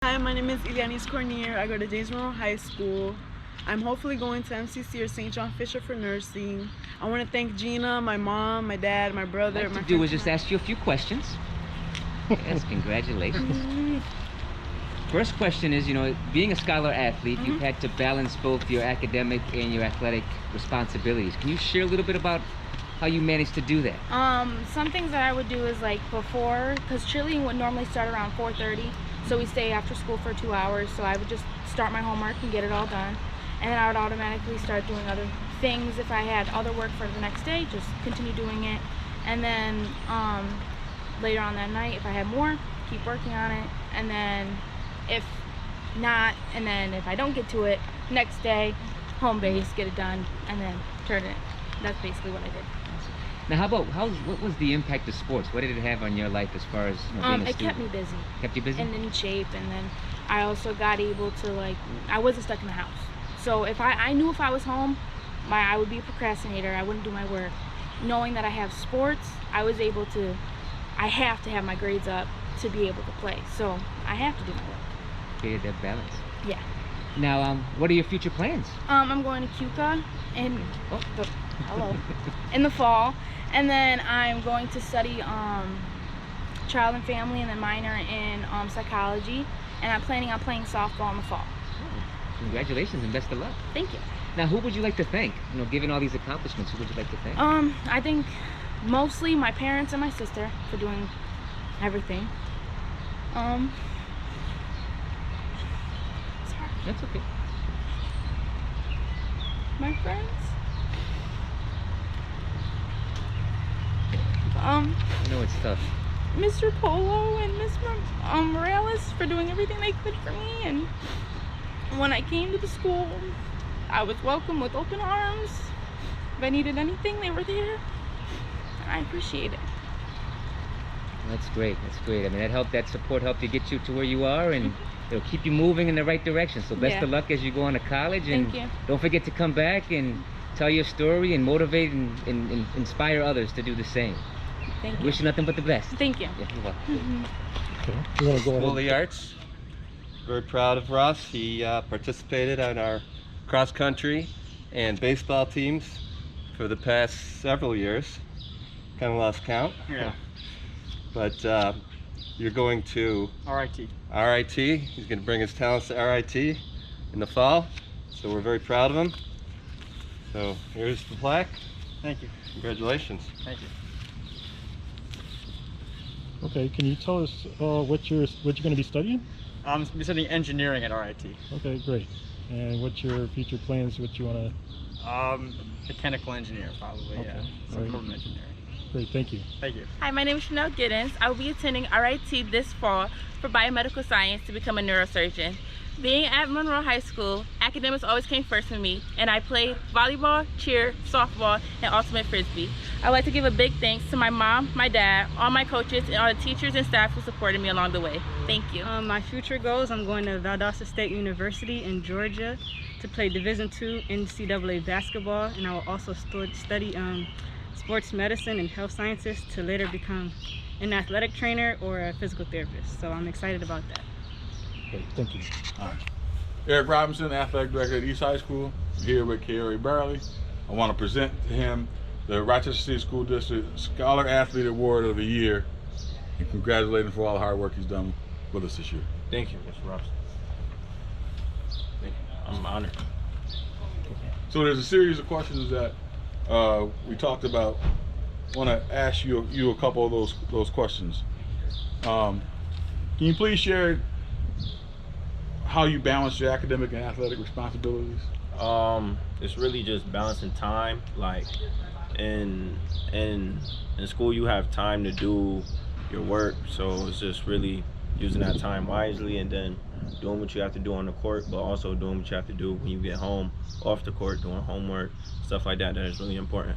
Hi, my name is Ilianis Cornier. I go to James Monroe High School. I'm hopefully going to MCC or St. John Fisher for nursing. I want to thank Gina, my mom, my dad, my brother. What I'd like to do is just ask you a few questions. Yes, congratulations. First question is, being a scholar athlete, you've had to balance both your academic and your athletic responsibilities. Can you share a little bit about how you managed to do that? Some things that I would do is like before, because cheerleading would normally start around 4:30, so we stay after school for 2 hours. So I would just start my homework and get it all done, and then I would automatically start doing other things. If I had other work for the next day, just continue doing it, and then later on that night, if I had more, keep working on it, and then if not, and then if I don't get to it, next day, home base, get it done, and then turn it. That's basically what I did. Now, what was the impact of sports? What did it have on your life as far as being a student? It kept me busy. Kept you busy? And in shape, and then I also got able to, I wasn't stuck in the house. So if I knew if I was home, I would be a procrastinator. I wouldn't do my work. Knowing that I have sports, I have to have my grades up to be able to play. So I have to do my work. Created that balance. Yeah. Now, what are your future plans? I'm going to CUCA in the fall, and then I'm going to study child and family, and then minor in psychology, and I'm planning on playing softball in the fall. Oh, congratulations and best of luck. Thank you. Now, who would you like to thank? Given all these accomplishments, who would you like to thank? I think mostly my parents and my sister for doing everything. Sorry. That's okay. My friends. I know it's tough. Mr. Polo and Miss Morales for doing everything they could for me, and when I came to the school, I was welcomed with open arms. If I needed anything, they were there, and I appreciate it. That's great. That's great. I mean, that support helped you get you to where you are, and it'll keep you moving in the right direction. So best of luck as you go on to college, and Thank you. Don't forget to come back and tell your story and motivate and inspire others to do the same. Thank you. Wish you nothing but the best. Thank you. Yeah, you're welcome. Okay. You want to go School of ahead? the Arts. Very proud of Russ. He participated on our cross country and baseball teams for the past several years. Kind of lost count. Yeah. But you're going to RIT. RIT. He's going to bring his talents to RIT in the fall. So we're very proud of him. So here's the plaque. Thank you. Congratulations. Thank you. Okay, can you tell us what you're going to be studying? I'm studying engineering at RIT. Okay, great. And what's your future plans? What you want to? Mechanical engineer, probably. Okay. Yeah. All Some right. form of engineering. Great, thank you. Thank you. Hi, my name is Chanel Giddens. I will be attending RIT this fall for biomedical science to become a neurosurgeon. Being at Monroe High School, academics always came first for me, and I played volleyball, cheer, softball, and ultimate frisbee. I'd like to give a big thanks to my mom, my dad, all my coaches, and all the teachers and staff who supported me along the way. Thank you. My future goals, I'm going to Valdosta State University in Georgia to play Division II NCAA basketball, and I will also study sports medicine and health sciences to later become an athletic trainer or a physical therapist. So I'm excited about that. Great, thank you. Eric Robinson, Athletic Director at East High School, here with Kerry Barley. I want to present to him the Rochester City School District Scholar Athlete Award of the Year and congratulate him for all the hard work he's done with us this year. Thank you, Mr. Robinson. Thank you. I'm honored. So there's a series of questions that we talked about. I want to ask you a couple of those questions. Can you please share how you balance your academic and athletic responsibilities? It's really just balancing time. Like in school, you have time to do your work, so it's just really using that time wisely and then doing what you have to do on the court, but also doing what you have to do when you get home off the court, doing homework, stuff like that. That is really important.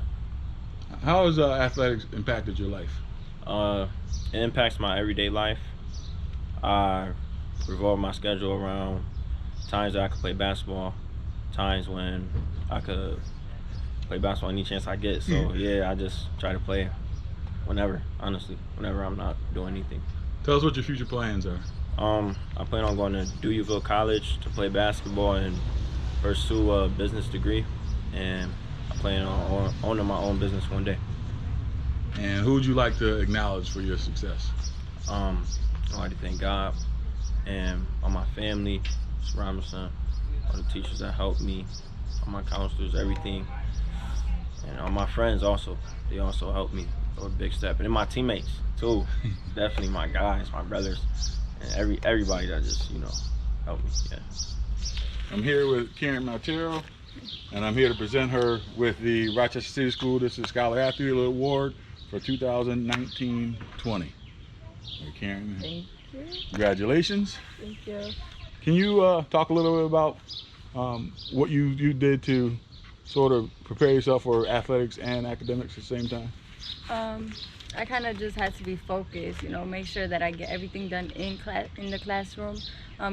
How has athletics impacted your life? It impacts my everyday life. I revolve my schedule around times that I could play basketball, times when I could play basketball any chance I get. So yeah, I just try to play whenever, honestly, whenever I'm not doing anything. Tell us what your future plans are. I plan on going to Deweyville College to play basketball and pursue a business degree, and I plan on owning my own business one day. And who would you like to acknowledge for your success? I like to thank God and all my family, Mr. Robinson, all the teachers that helped me, all my counselors, everything, and all my friends also. They also helped me for a big step, and then my teammates too. Definitely my guys, my brothers, and everybody that just helped me. Yeah. I'm here with Karen Maltero, and I'm here to present her with the Rochester City School District Scholar Athlete Award for 2019-20. Karen, Thank you. congratulations. Thank you. Can you talk a little bit about what you did to sort of prepare yourself for athletics and academics at the same time? I kind of just had to be focused, make sure that I get everything done in the classroom,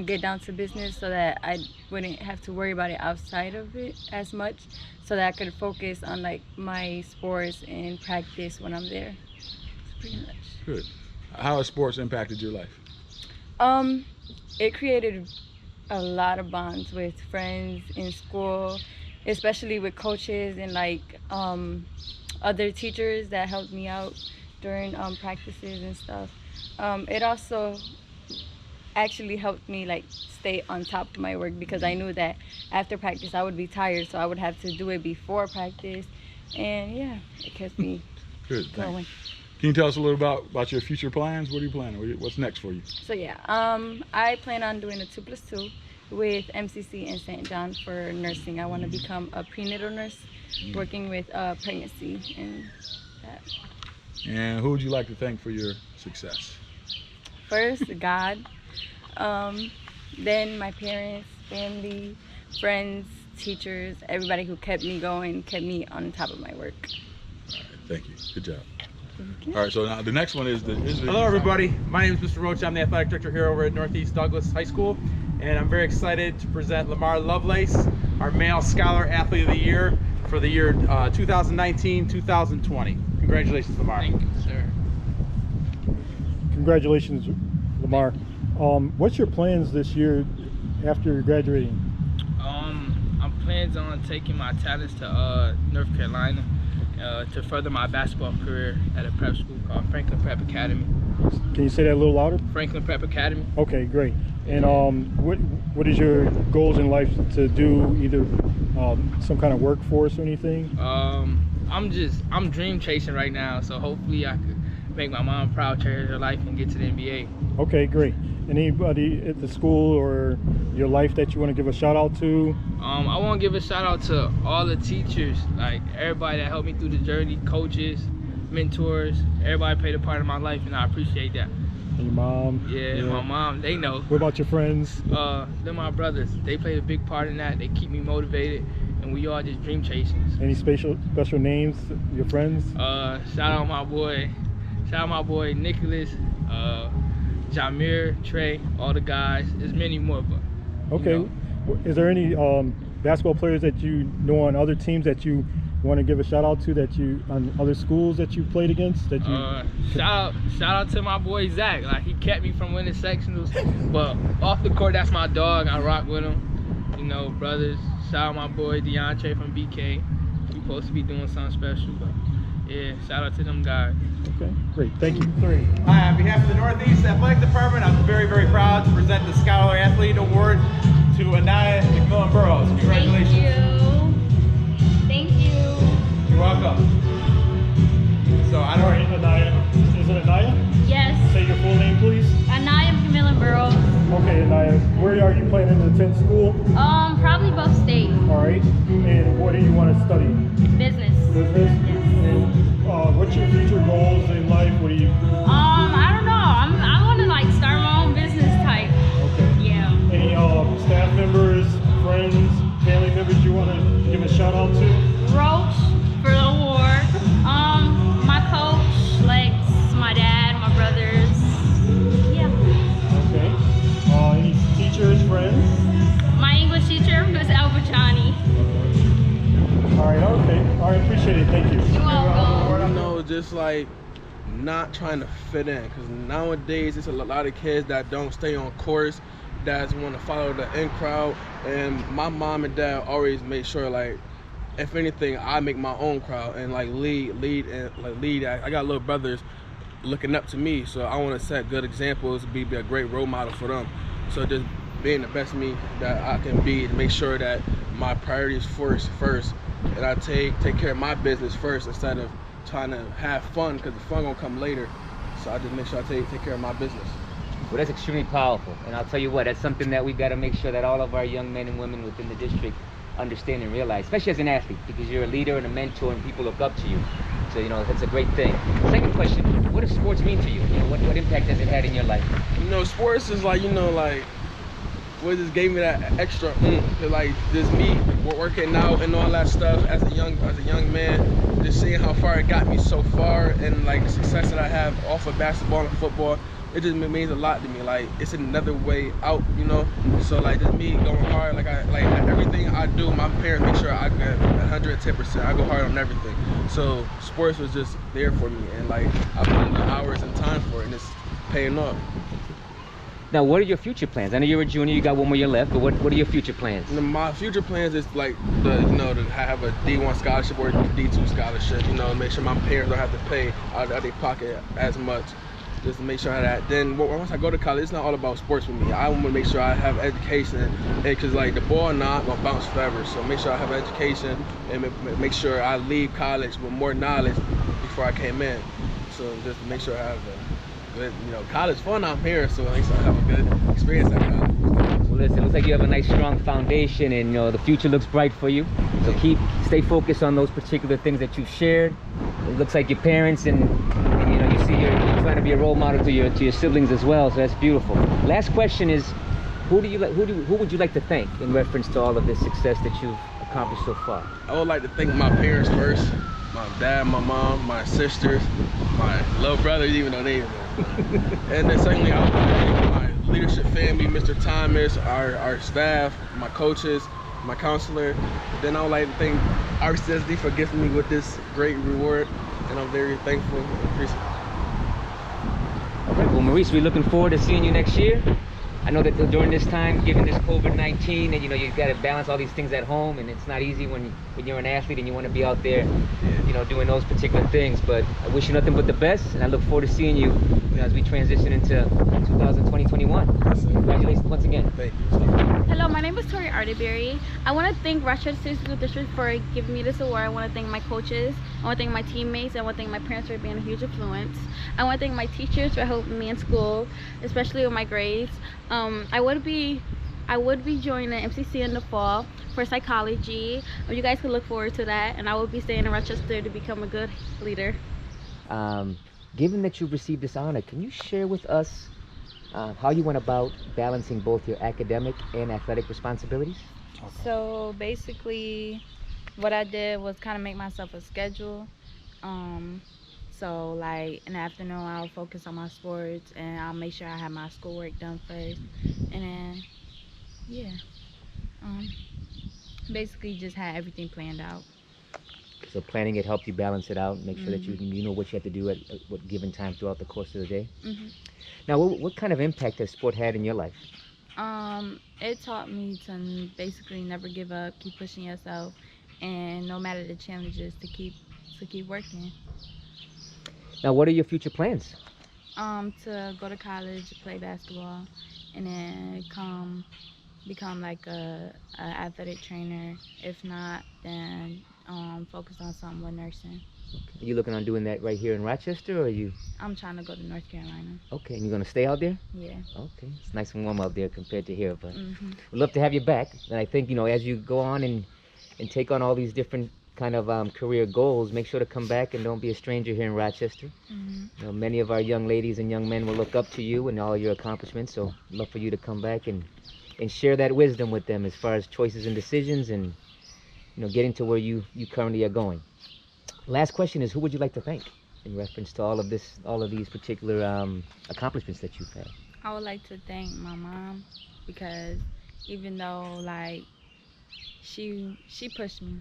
get down to business so that I wouldn't have to worry about it outside of it as much, so that I could focus on like my sports and practice when I'm there. That's pretty much. Good. How has sports impacted your life? It created a lot of bonds with friends in school, especially with coaches and like other teachers that helped me out during practices and stuff. It also actually helped me like stay on top of my work, because I knew that after practice I would be tired, so I would have to do it before practice, and yeah, it kept me Good, going. Can you tell us a little about your future plans? What are you planning? What's next for you? So yeah, I plan on doing a 2+2 with MCC and St. John for nursing. I want to become a prenatal nurse, working with pregnancy and that. And who would you like to thank for your success? First, God, then my parents, family, friends, teachers, everybody who kept me going, kept me on top of my work. All right, thank you. Good job. All right, so now the next one is the... Hello everybody, my name is Mr. Roach. I'm the athletic director here over at Northeast Douglas High School, and I'm very excited to present Lamar Lovelace, our Male Scholar Athlete of the Year for the year 2019-2020. Congratulations, Lamar. Thank you, sir. Congratulations, Lamar. What's your plans this year after graduating? I'm planning on taking my talents to North Carolina to further my basketball career at a prep school called Franklin Prep Academy. Can you say that a little louder? Franklin Prep Academy. Okay, great. And what is your goals in life to do? Either some kind of workforce or anything? I'm dream chasing right now, so hopefully I could make my mom proud, cherish her life, and get to the NBA. Okay, great. Anybody at the school or your life that you want to give a shout out to? I want to give a shout out to all the teachers, like everybody that helped me through the journey, coaches, mentors, everybody played a part of my life, and I appreciate that. And your mom? Yeah, my mom, they know. What about your friends? They're my brothers. They played a big part in that. They keep me motivated, and we all just dream chasing. Any special names, your friends? Shout out my boy Nicholas, Jamir, Trey, all the guys. There's many more, but okay. Is there any basketball players that you know on other teams that you want to give a shout out to, that you on other schools that you played against? That you shout out to my boy Zach. Like, he kept me from winning sectionals, but off the court, that's my dog. I rock with him. Brothers. Shout out my boy DeAndre from BK. We supposed to be doing something special, but yeah, shout out to them guys. Okay, great. Thank you. Hi, on behalf of the Northeast Athletic Department, I'm very, very proud to present the Scholar Athlete Award to Anaya McMillan Burrows. Congratulations. Thank you. You're welcome. So I don't. All right, Anaya. Is it Anaya? Yes. Say your full name, please. Anaya McMillan Burrows. Okay, Anaya. Where are you planning to attend school? Probably both state. All right. And what do you want to study? Business. Business? Yes. And what's your future goals in life? What do you? I don't know. I want to like start my own business type. Okay. Yeah. Any staff members, friends, family members you want to give a shout out to? Roach for the award. My coach, Lex, my dad, my brothers. Yeah. Okay. Any teachers, friends? My English teacher, Miss Albachani. All right. Okay. All right. Appreciate it. Thank you. You're welcome. I know, just like not trying to fit in, because nowadays it's a lot of kids that don't stay on course, that want to follow the in crowd. And my mom and dad always made sure, like, if anything, I make my own crowd and like lead. I got little brothers looking up to me, so I want to set good examples, be a great role model for them. So just being the best me that I can be, to make sure that my priorities first, and I take care of my business first instead of trying to have fun, because the fun gonna come later. So I just make sure I take care of my business. Well, that's extremely powerful, and I'll tell you what, that's something that we got to make sure that all of our young men and women within the district understand and realize, especially as an athlete, because you're a leader and a mentor and people look up to you. So, you know, that's a great thing. Second question, what does sports mean to you? You know, what impact has it had in your life? You know, sports is like, you know, like, what just gave me that extra like just me working out and all that stuff as a young man, just seeing how far it got me so far, and like the success that I have off of basketball and football, it just means a lot to me. Like, it's another way out, you know. So like, just me going hard, like everything I do, my parents make sure I get 110%. I go hard on everything. So sports was just there for me, and like I put in the hours and time for it, and it's paying off. Now, what are your future plans? I know you're a junior, you got one more year left, but what are your future plans? My future plans is like to have a D1 scholarship or D2 scholarship, you know, make sure my parents don't have to pay out of their pocket as much, just to make sure that then once I go to college, it's not all about sports for me. I want to make sure I have education, because like the ball not gonna bounce forever, so make sure I have education and make sure I leave college with more knowledge before I came in. So just to make sure I have good, you know, college fun out here, so at least I have a good experience at college. Well, listen, it looks like you have a nice strong foundation, and you know the future looks bright for you. So stay focused on those particular things that you've shared. It looks like your parents and you know, you see you're trying to be a role model to your siblings as well. So that's beautiful. Last question is, who would you like to thank in reference to all of this success that you've accomplished so far? I would like to thank my parents first, my dad, my mom, my sisters, my little brothers, even though they and then secondly, I would like to thank my leadership family, Mr. Thomas, our staff, my coaches, my counselor. Then I would like to thank RCSD for gifting me with this great reward, and I'm very thankful and appreciative. All right, well, Maurice, we're looking forward to seeing you next year. I know that during this time, given this COVID-19, and you know, you've got to balance all these things at home, and it's not easy when you're an athlete and you want to be out there, you know, doing those particular things. But I wish you nothing but the best, and I look forward to seeing you, as we transition into 2020-21. Congratulations once again. Thank you. Hello, my name is Tori Arterberry. I want to thank Rochester City School District for giving me this award. I want to thank my coaches. I want to thank my teammates. I want to thank my parents for being a huge influence. I want to thank my teachers for helping me in school, especially with my grades. I would be joining the MCC in the fall for psychology. You guys can look forward to that, and I will be staying in Rochester to become a good leader. Given that you've received this honor, can you share with us how you went about balancing both your academic and athletic responsibilities? So basically, what I did was kind of make myself a schedule. So like in the afternoon, I'll focus on my sports, and I'll make sure I have my schoolwork done first, and then yeah, basically just had everything planned out. So planning it helped you balance it out, make sure that you know what you have to do at what given time throughout the course of the day. Now, what kind of impact has sport had in your life? It taught me to basically never give up, keep pushing yourself, and no matter the challenges, to keep working. Now, what are your future plans? To go to college, play basketball, and then become like a athletic trainer. If not, then focus on something with nursing. Are you looking on doing that right here in Rochester, or are you? I'm trying to go to North Carolina. Okay, and you're gonna stay out there? Yeah. Okay, it's nice and warm out there compared to here, but we'd love to have you back. And I think, you know, as you go on and take on all these different kind of career goals, make sure to come back and don't be a stranger here in Rochester. You know, many of our young ladies and young men will look up to you and all your accomplishments, so I'd love for you to come back and share that wisdom with them as far as choices and decisions, and you know, getting to where you currently are going. Last question is, who would you like to thank in reference to all of these particular accomplishments that you've had? I would like to thank my mom, because even though like she pushed me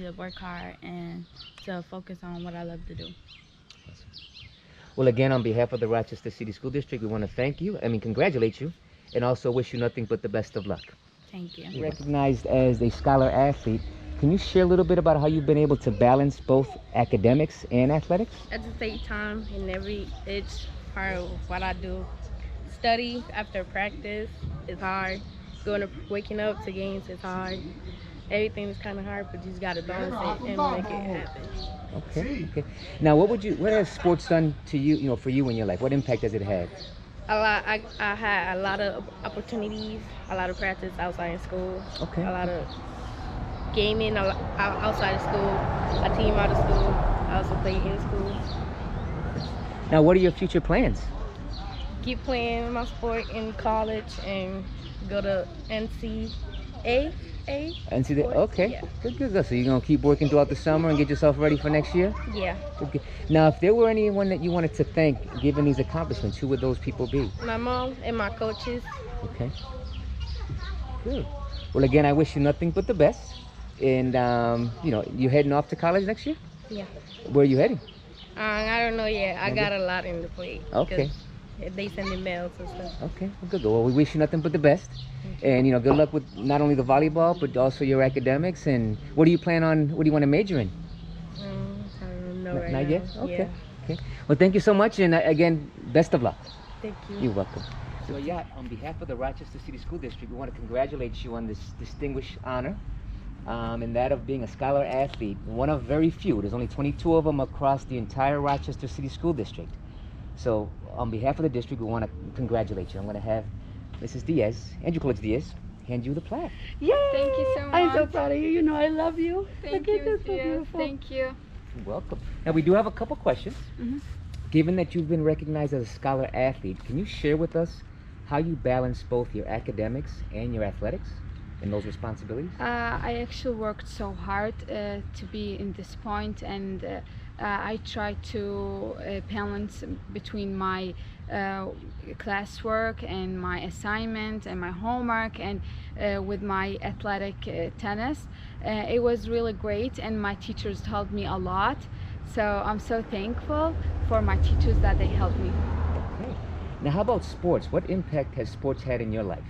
to work hard and to focus on what I love to do. Awesome. Well, again, on behalf of the Rochester City School District, we want to thank you, congratulate you, and also wish you nothing but the best of luck. Thank you. Recognized as a scholar athlete, can you share a little bit about how you've been able to balance both academics and athletics? At the same time, in each part of what I do, study after practice is hard. Waking up to games is hard. Everything is kind of hard, but you just gotta balance it and make it happen. Okay. Now, what has sports done to you, for you in your life? What impact has it had? A lot. I had a lot of opportunities, a lot of practice outside of school. Okay. A lot of gaming outside of school. A team out of school. I also play in school. Now, what are your future plans? Keep playing my sport in college and go to NCAA. Okay. Yeah. Good. So you're gonna keep working throughout the summer and get yourself ready for next year? Yeah. Okay. Now, if there were anyone that you wanted to thank, given these accomplishments, who would those people be? My mom and my coaches. Okay. Good. Well, again, I wish you nothing but the best. And you're heading off to college next year? Yeah. Where are you heading? I don't know yet. I got a lot in the plate. Okay. They send me mails and stuff. Okay. Well, good. Well, we wish you nothing but the best. And good luck with not only the volleyball but also your academics. And what do you want to major in? I don't know Not yet? now. Okay. Yeah. Okay. Well, thank you so much, and again, best of luck. Thank you. You're welcome. So yeah, on behalf of the Rochester City School District, we want to congratulate you on this distinguished honor, and that of being a scholar athlete, one of very few. There's only 22 of them across the entire Rochester City School District. So on behalf of the district, we want to congratulate you. I'm going to have Mrs. Diaz, Andrew College Diaz, hand you the plaque. Yay! Thank you so much. I'm so proud of you. You know I love you. Thank Look you, at this, Ms. so Diaz. beautiful. Thank you. You're welcome. Now, we do have a couple questions. Given that you've been recognized as a scholar athlete, can you share with us how you balance both your academics and your athletics and those responsibilities? I actually worked so hard to be in this point, and I try to balance between my classwork and my assignment and my homework and with my athletic tennis. It was really great, and my teachers helped me a lot. So I'm so thankful for my teachers that they helped me. Okay. Now, how about sports? What impact has sports had in your life?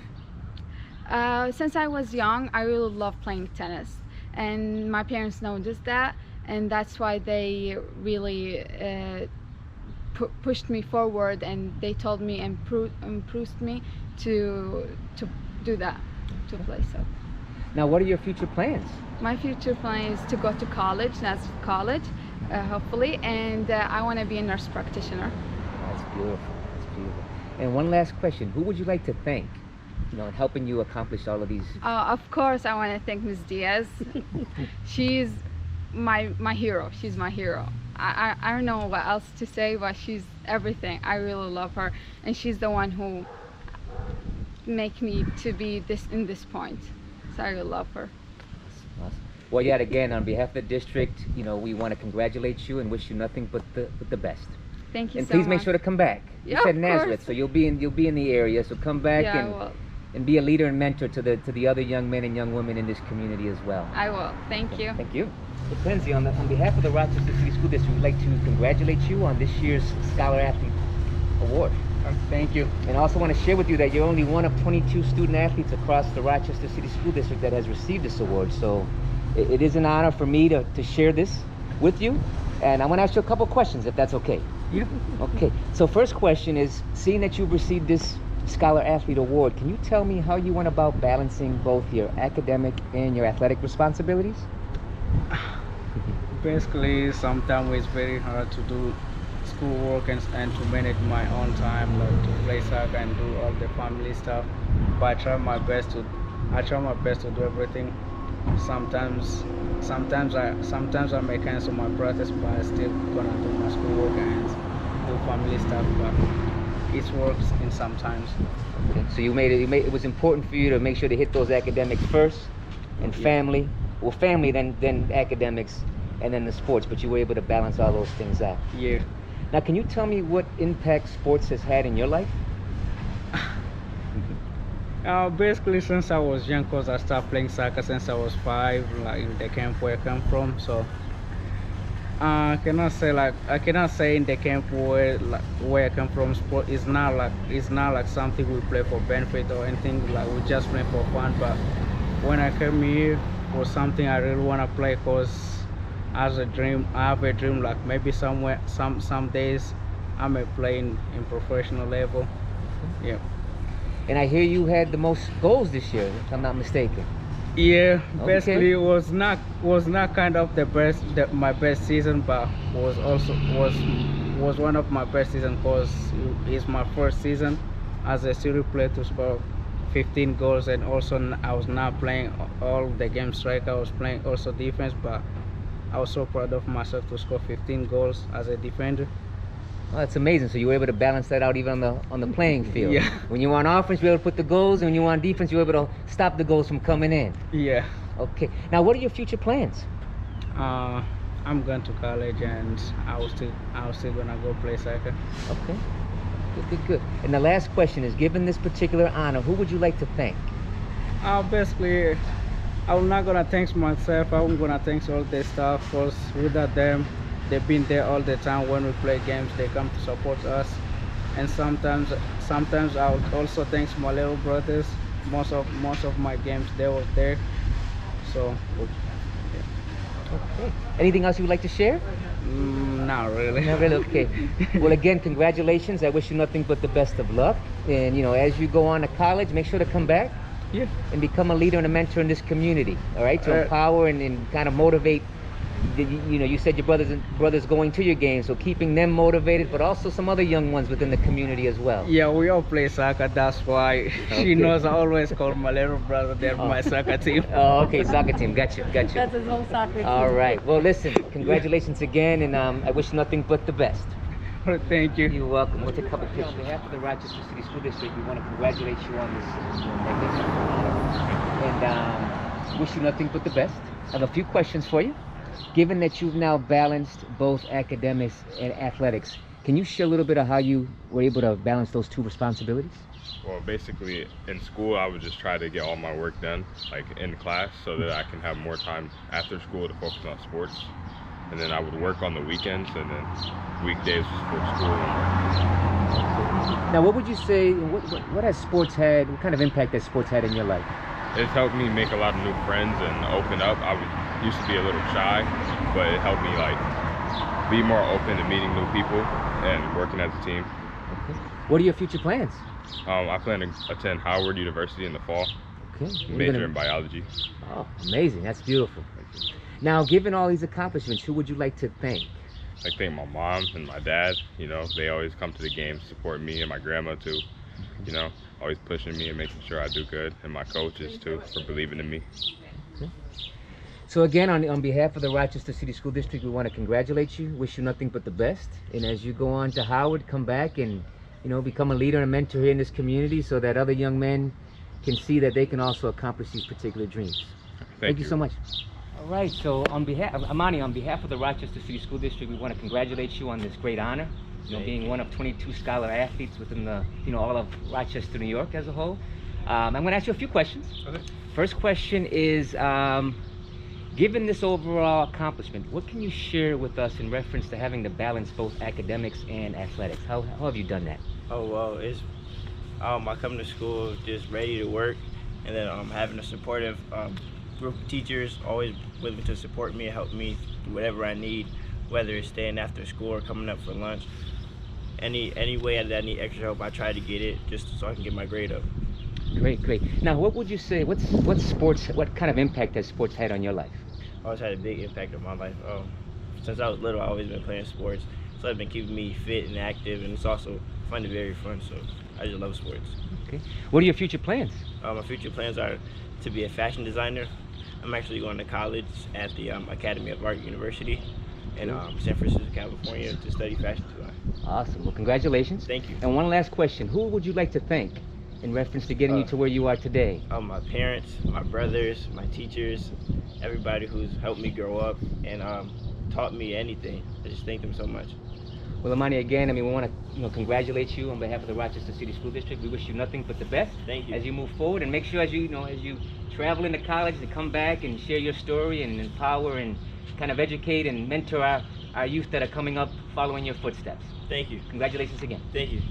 Since I was young, I really love playing tennis, and my parents noticed that, and that's why they really pushed me forward, and they told me and improved me to do that, to play so. Now, what are your future plans? My future plan is to go to college, that's college, hopefully, and I want to be a nurse practitioner. That's beautiful. That's beautiful. And one last question: who would you like to thank, in helping you accomplish all of these? Of course, I want to thank Ms. Diaz. She's my hero. She's my hero. I don't know what else to say, but she's everything. I really love her, and she's the one who make me to be in this point. So I really love her. Awesome. Well, yet again, on behalf of the district, we want to congratulate you and wish you nothing but the best. Thank you and so much. And please make sure to come back. Yeah, you said of Nazareth, course. so you'll be in the area. So come back Yeah, I will. and be a leader and mentor to the other young men and young women in this community as well. I will. Thank you. Thank you. Well, Kenzie, on behalf of the Rochester City School District, we'd like to congratulate you on this year's Scholar Athlete Award. Thank you. And I also want to share with you that you're only one of 22 student athletes across the Rochester City School District that has received this award. So it is an honor for me to share this with you. And I want to ask you a couple questions, if that's okay. Yeah. Okay. So first question is, seeing that you've received this Scholar Athlete Award, can you tell me how you went about balancing both your academic and your athletic responsibilities? Basically, sometimes it's very hard to do schoolwork and to manage my own time, like to play soccer and do all the family stuff. But I try my best to do everything. Sometimes I may cancel my practice, but I still gonna do my schoolwork and do family stuff. But it works in sometimes. Okay. So it was important for you to make sure to hit those academics first, and family. Well, family, then academics, and then the sports. But you were able to balance all those things out. Yeah. Now, can you tell me what impact sports has had in your life? Basically, since I was young, cause I started playing soccer since I was 5, like in the camp where I come from. So I cannot say in the camp where I come from. Sport is not like something we play for benefit or anything. Like we just play for fun. But when I came here for something I really want to play, cause as a dream, I have a dream like maybe somewhere some days I may play in professional level. Yeah. And I hear you had the most goals this year, if I'm not mistaken. Yeah, Okay. basically it was not kind of my best season, but was one of my best season because it's my first season as a serious player to score 15 goals, and also I was not playing all the game strike. I was playing also defense, but I was so proud of myself to score 15 goals as a defender. Oh, that's amazing. So you were able to balance that out even on the playing field. Yeah. When you were on offense, you were able to put the goals, and when you were on defense, you were able to stop the goals from coming in. Yeah. Okay. Now, what are your future plans? I'm going to college, and I was still gonna go play soccer. Okay. Good. And the last question is, given this particular honor, who would you like to thank? Basically, I'm not gonna thank myself. I'm gonna thank all the staff, because without them, they've been there all the time when we play games. They come to support us, and sometimes I would also thank my little brothers. Most of my games they were there. So. Okay. Anything else you would like to share? Not really. Not really. Okay. Well, again, congratulations. I wish you nothing but the best of luck. And as you go on to college, make sure to come back. Yeah. And become a leader and a mentor in this community. All right. To empower and kind of motivate. You said your brothers going to your games, so keeping them motivated, but also some other young ones within the community as well. Yeah, we all play soccer. That's why she knows I always call my little brother. They're my soccer team. Oh, okay, soccer team. Gotcha. That's his whole soccer team. All right. Well, listen. Congratulations again, and I wish nothing but the best. Thank you. You're welcome. We'll take a couple pictures. On behalf of the Rochester City School District, we want to congratulate you on this magnificent honor, and wish you nothing but the best. I have a few questions for you. Given that you've now balanced both academics and athletics, can you share a little bit of how you were able to balance those two responsibilities? Well, basically, in school, I would just try to get all my work done, like in class, so that I can have more time after school to focus on sports. And then I would work on the weekends, and then weekdays was for school and work. Now, what would you say, what has sports had, what kind of impact has sports had in your life? It's helped me make a lot of new friends and open up. Used to be a little shy, but it helped me be more open to meeting new people and working as a team. Okay. What are your future plans? I plan to attend Howard University in the fall. Okay. Major in biology. Oh, amazing. That's beautiful. Now, given all these accomplishments, who would you like to thank? I thank my mom and my dad. They always come to the games, support me, and my grandma too. Always pushing me and making sure I do good, and my coaches too for believing in me. Okay. So again, on behalf of the Rochester City School District, we want to congratulate you, wish you nothing but the best. And as you go on to Howard, come back and, become a leader and a mentor here in this community so that other young men can see that they can also accomplish these particular dreams. Thank you so much. All right, so Amani, on behalf of the Rochester City School District, we want to congratulate you on this great honor, being one of 22 scholar athletes within the, all of Rochester, New York as a whole. I'm going to ask you a few questions. Okay. First question is, given this overall accomplishment, what can you share with us in reference to having to balance both academics and athletics? How have you done that? Oh, well, it's I come to school just ready to work, and then having a supportive group of teachers always willing to support me and help me do whatever I need, whether it's staying after school or coming up for lunch. Any way that I need extra help, I try to get it just so I can get my grade up. Great. Now, what would you say? What kind of impact has sports had on your life? Always had a big impact on my life. Since I was little, I've always been playing sports, so it's been keeping me fit and active, and it's also fun and very fun. So I just love sports. Okay. What are your future plans? My future plans are to be a fashion designer. I'm actually going to college at the Academy of Art University in San Francisco, California, to study fashion design. Awesome. Well, congratulations. Thank you. And one last question: who would you like to thank in reference to getting you to where you are today? My parents, my brothers, my teachers, everybody who's helped me grow up and taught me anything. I just thank them so much. Well, Amani, again, we want to congratulate you on behalf of the Rochester City School District. We wish you nothing but the best. Thank you. As you move forward, and make sure as you travel into college to come back and share your story and empower and kind of educate and mentor our our youth that are coming up following your footsteps. Thank you. Congratulations again. Thank you.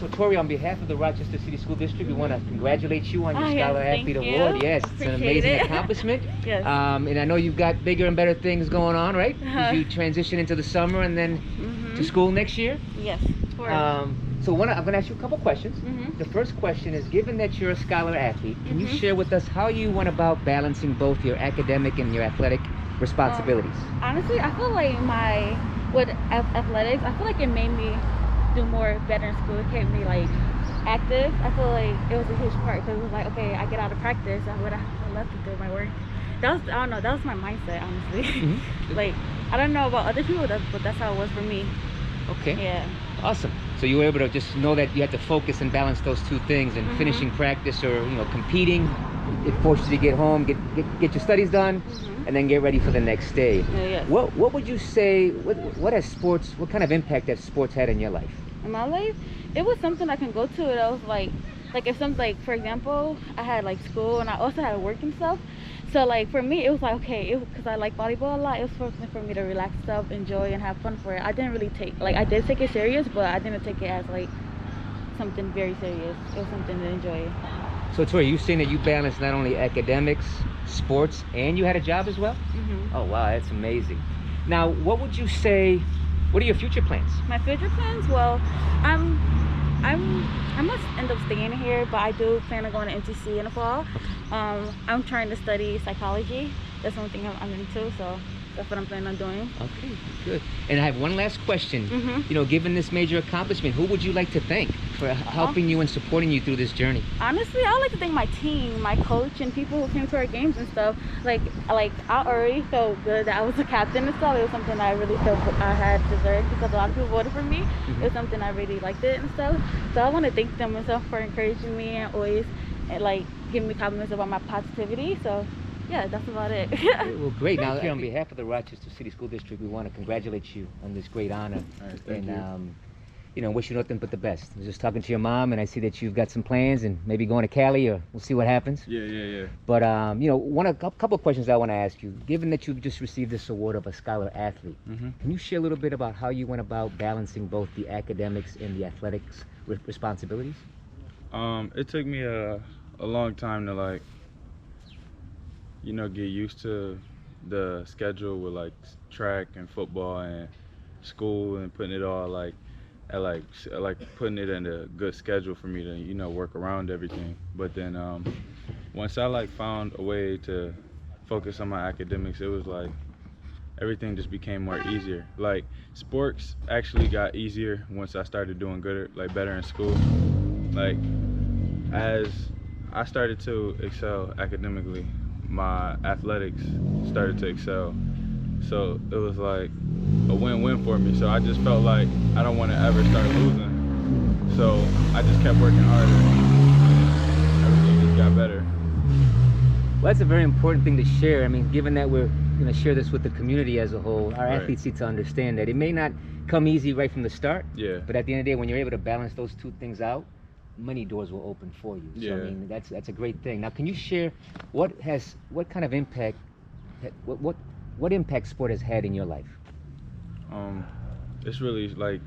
So Tori, on behalf of the Rochester City School District, we want to congratulate you on your yes, Scholar thank Athlete you. Award. Yes, it's an Appreciate amazing it. accomplishment. Yes. And I know you've got bigger and better things going on, right? As you transition into the summer and then to school next year. Yes, of course. So I'm going to ask you a couple questions. The first question is, given that you're a Scholar Athlete, can you share with us how you went about balancing both your academic and your athletic responsibilities? Honestly, I feel like with athletics, I feel like it made me do more better in school. It kept me like active. I feel like it was a huge part because it was like, okay, I get out of practice, I would have left to do my work. I don't know, that was my mindset, honestly. Like, I don't know about other people, but that's how it was for me. Okay. Yeah. Awesome. So you were able to just know that you had to focus and balance those two things, and finishing practice or competing, it forces you to get home, get your studies done, and then get ready for the next day. Yes. What would you say? What kind of impact has sports had in your life? In my life, it was something I can go to. That was like if something, like for example, I had like school and I also had work and stuff. So like for me, it was like, okay, because I like volleyball a lot, it was something for me to relax stuff, enjoy, and have fun for it. I didn't really I did take it serious, but I didn't take it as like something very serious. It was something to enjoy. So Tori, you saying that you balanced not only academics, sports, and you had a job as well? Oh wow, that's amazing. Now, what would you say? What are your future plans? My future plans? Well, I must end up staying here, but I do plan on going to MTC in the fall. I'm trying to study psychology. That's one thing I'm into, so that's what I'm planning on doing. Okay, good. And I have one last question. Given this major accomplishment, who would you like to thank for helping you and supporting you through this journey? Honestly, I would like to thank my team, my coach, and people who came to our games and stuff. Like I already felt good that I was a captain and stuff. It was something I really felt I had deserved because a lot of people voted for me. It was something I really liked it and stuff. So I want to thank them and stuff for encouraging me and always giving me compliments about my positivity. So yeah, that's about it. Well, great. Now, here on behalf of the Rochester City School District, we want to congratulate you on this great honor. All right, thank you. Wish you nothing but the best. I was just talking to your mom, and I see that you've got some plans, and maybe going to Cali, or we'll see what happens. Yeah. But a couple of questions I want to ask you. Given that you've just received this award of a Scholar Athlete, can you share a little bit about how you went about balancing both the academics and the athletics responsibilities? It took me a long time to get used to the schedule with track and football and school, and putting it all putting it in a good schedule for me to work around everything. But then once I found a way to focus on my academics, it was everything just became more easier. Sports actually got easier once I started doing better in school. As I started to excel academically, my athletics started to excel. So it was a win-win for me. So I just felt like I don't want to ever start losing. So I just kept working harder, and everything just got better. Well, that's a very important thing to share. I mean, given that we're going to share this with the community as a whole, our athletes need to understand that it may not come easy right from the start. Yeah. But at the end of the day, when you're able to balance those two things out, many doors will open for you. Yeah. So I mean, that's a great thing. Now, can you share what kind of impact, what impact sport has had in your life? It's really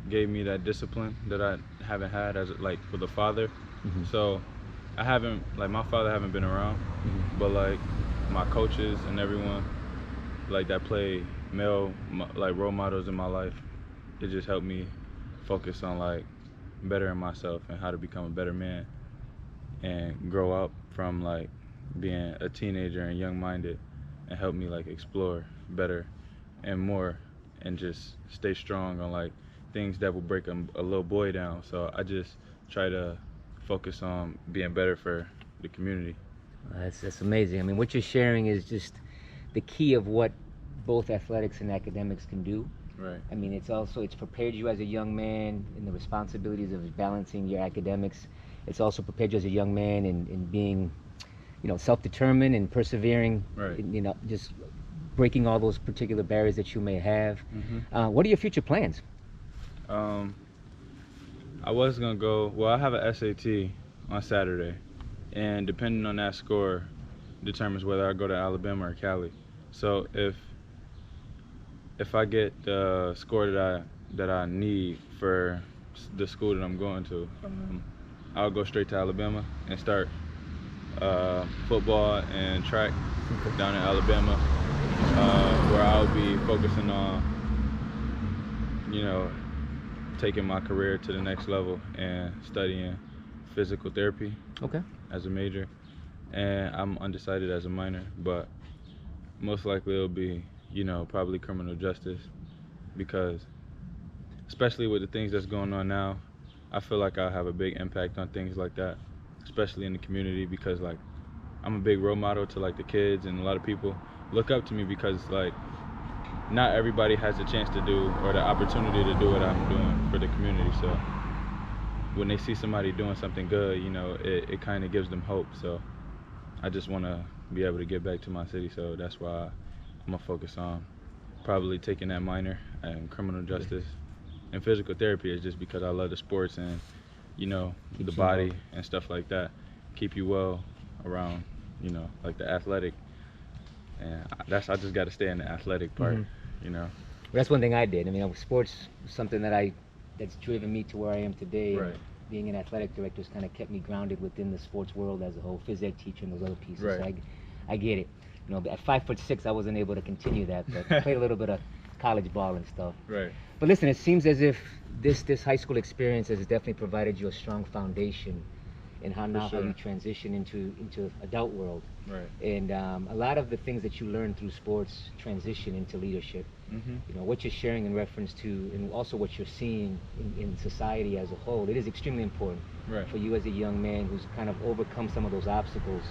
gave me that discipline that I haven't had as with a father. So I haven't my father haven't been around, but my coaches and everyone that play male role models in my life, it just helped me focus on bettering myself and how to become a better man and grow up from being a teenager and young-minded, and help me explore better and more, and just stay strong on things that will break a little boy down. So I just try to focus on being better for the community. That's amazing. I mean, what you're sharing is just the key of what both athletics and academics can do. Right. I mean, it's prepared you as a young man in the responsibilities of balancing your academics. It's also prepared you as a young man in being, self-determined and persevering. Right. Just breaking all those particular barriers that you may have. What are your future plans? I was gonna go. Well, I have an SAT on Saturday, and depending on that score, determines whether I go to Alabama or Cali. So if if I get the score that I need for the school that I'm going to, I'll go straight to Alabama and start football and track down in Alabama, where I'll be focusing on, you know, taking my career to the next level and studying physical therapy as a major. And I'm undecided as a minor, but most likely it'll be, you know, probably criminal justice, because especially with the things that's going on now, I feel like I'll have a big impact on things like that, especially in the community, because like I'm a big role model to like the kids, and a lot of people look up to me because like not everybody has the chance to do or the opportunity to do what I'm doing for the community. So when they see somebody doing something good, you know, it kind of gives them hope. So I just want to be able to give back to my city, so that's why I'm gonna focus on probably taking that minor and criminal justice. And physical therapy is just because I love the sports and, you know, the body and stuff like that. Keep you well around, you know, like the athletic. And I just got to stay in the athletic part, you know. Well, that's one thing I did. I mean, sports was something that's driven me to where I am today. Right. Being an athletic director has kind of kept me grounded within the sports world as a whole, phys ed teacher and those other pieces. Right. So I get it. You know, at 5'6", I wasn't able to continue that, but I played a little bit of college ball and stuff. Right. But listen, it seems as if this high school experience has definitely provided you a strong foundation in how you transition into adult world. Right. And a lot of the things that you learn through sports transition into leadership. You know, what you're sharing in reference to, and also what you're seeing in society as a whole, it is extremely important for you as a young man who's kind of overcome some of those obstacles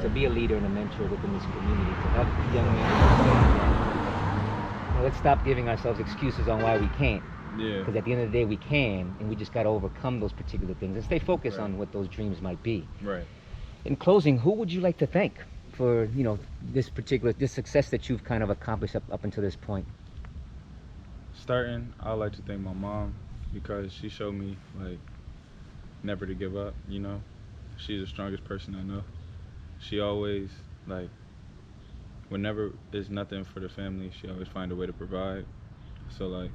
to be a leader and a mentor within this community, to help young men understand. Well, let's stop giving ourselves excuses on why we can't. Yeah. Because at the end of the day, we can, and we just got to overcome those particular things and stay focused on what those dreams might be. Right. In closing, who would you like to thank for, you know, this success that you've kind of accomplished up until this point? Starting, I'd like to thank my mom, because she showed me like never to give up, you know. She's the strongest person I know. She always, like, whenever there's nothing for the family, she always find a way to provide. So like,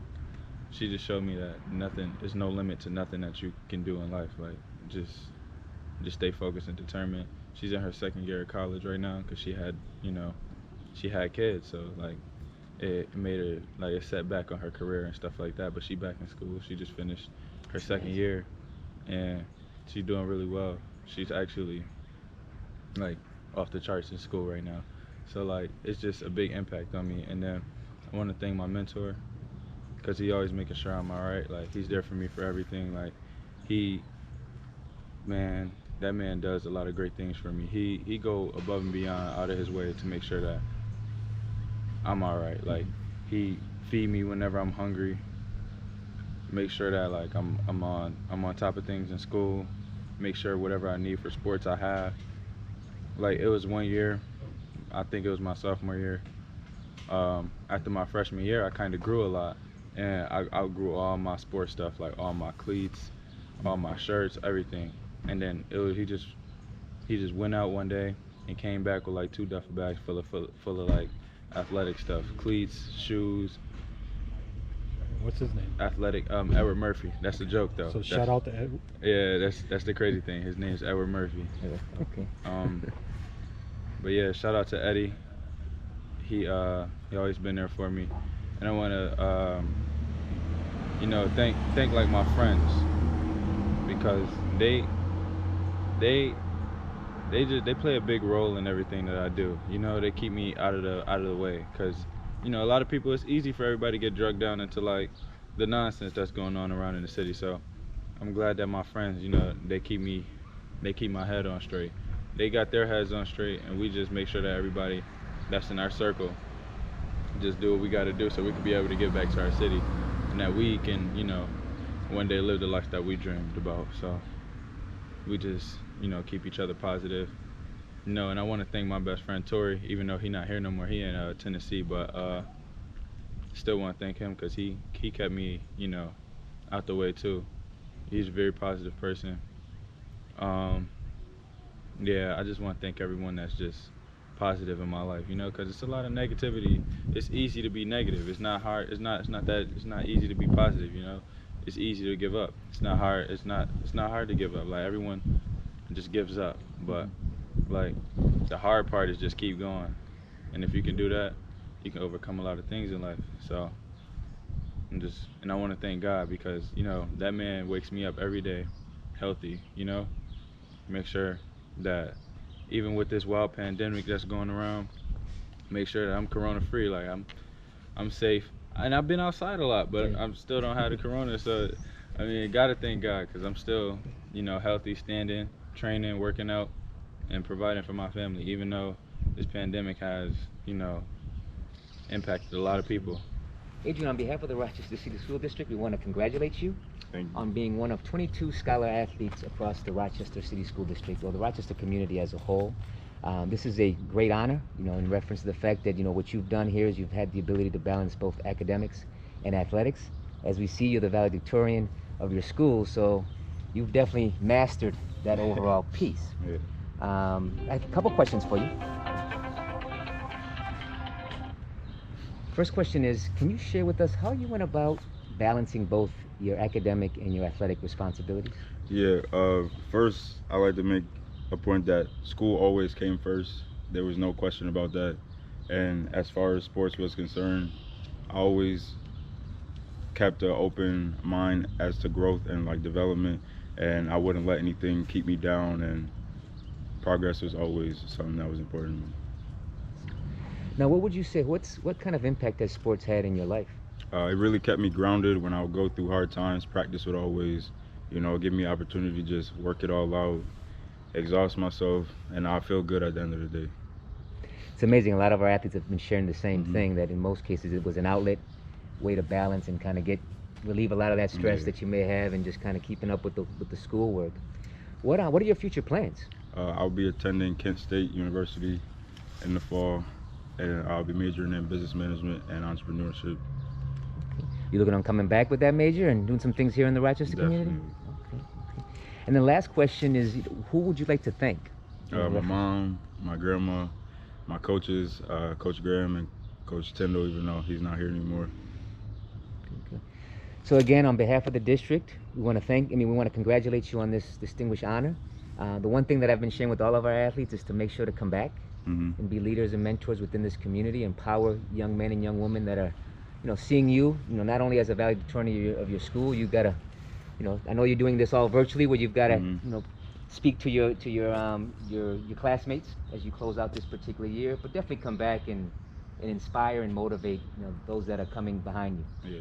she just showed me that there's no limit to nothing that you can do in life. Like, just stay focused and determined. She's in her 2nd year of college right now because she had kids, so like it made her like a setback on her career and stuff like that. But she back in school. She just finished her 2nd year, and she's doing really well. She's actually like off the charts in school right now. So like, it's just a big impact on me. And then I want to thank my mentor, because he always making sure I'm all right. Like, he's there for me for everything. Like, that man does a lot of great things for me. He go above and beyond out of his way to make sure that I'm all right. Like, he feed me whenever I'm hungry. Make sure that like I'm on top of things in school. Make sure whatever I need for sports I have. Like, it was one year, I think it was my sophomore year. After my freshman year, I kind of grew a lot. And I outgrew all my sports stuff, like all my cleats, all my shirts, everything. And then he just went out one day and came back with like 2 duffel bags full of like athletic stuff, cleats, shoes. What's his name? Athletic, Edward Murphy. That's a joke though. So shout out to Edward. Yeah, that's the crazy thing. His name's Edward Murphy. Okay. But yeah, shout out to Eddie. He always been there for me. And I want to, you know, thank like my friends, because they play a big role in everything that I do. You know, they keep me out of the way, because, you know, a lot of people, it's easy for everybody to get drugged down into like the nonsense that's going on around in the city. So I'm glad that my friends, you know, they keep my head on straight. They got their heads on straight, and we just make sure that everybody that's in our circle just do what we got to do, so we can be able to give back to our city, and that we can, you know, one day live the life that we dreamed about. So we just, you know, keep each other positive, you know. And I want to thank my best friend Tori, even though he's not here no more. He in Tennessee, but still want to thank him, because he kept me, you know, out the way too. He's a very positive person. Yeah, I just want to thank everyone that's just positive in my life, you know, because it's a lot of negativity. It's easy to be negative. It's not hard. It's not easy to be positive, you know. It's easy to give up. It's not hard. It's not hard to give up. Like, everyone just gives up, but like, the hard part is just keep going. And if you can do that, you can overcome a lot of things in life. So and I want to thank God, because, you know, that man wakes me up every day healthy, you know. Make sure that even with this wild pandemic that's going around, make sure that I'm corona free. Like, I'm safe, and I've been outside a lot, but I still don't have the corona. So I mean, gotta thank God, because I'm still, you know, healthy, standing, training, working out, and providing for my family, even though this pandemic has, you know, impacted a lot of people. Adrian, on behalf of the Rochester City School District, we want to congratulate you on being one of 22 scholar athletes across the Rochester City School District, or the Rochester community as a whole. This is a great honor, you know, in reference to the fact that, you know, what you've done here is you've had the ability to balance both academics and athletics. As we see, you're the valedictorian of your school, so you've definitely mastered that overall piece. I have a couple questions for you. First question is, can you share with us how you went about balancing both your academic and your athletic responsibilities? Yeah, first, I like to make a point that school always came first. There was no question about that. And as far as sports was concerned, I always kept an open mind as to growth and like development, and I wouldn't let anything keep me down, and progress was always something that was important to me. Now, what would you say, what kind of impact has sports had in your life? It really kept me grounded when I would go through hard times. Practice would always, you know, give me opportunity to just work it all out, exhaust myself, and I feel good at the end of the day. It's amazing. A lot of our athletes have been sharing the same thing, that in most cases it was an outlet, way to balance and kind of relieve a lot of that stress that you may have, and just kind of keeping up with the schoolwork. What are your future plans? I'll be attending Kent State University in the fall, and I'll be majoring in business management and entrepreneurship. You looking on coming back with that major and doing some things here in the Rochester community? Okay. And the last question is, who would you like to thank? My mom, my grandma, my coaches, Coach Graham and Coach Tyndall, even though he's not here anymore. Okay. So again, on behalf of the district, we want to congratulate you on this distinguished honor. The one thing that I've been sharing with all of our athletes is to make sure to come back and be leaders and mentors within this community, empower young men and young women that are, you know, seeing you, you know, not only as a valedictorian of your school. You gotta, you know, I know you're doing this all virtually, where you've got to, you know, speak to your classmates as you close out this particular year, but definitely come back and inspire and motivate, you know, those that are coming behind you. Yeah.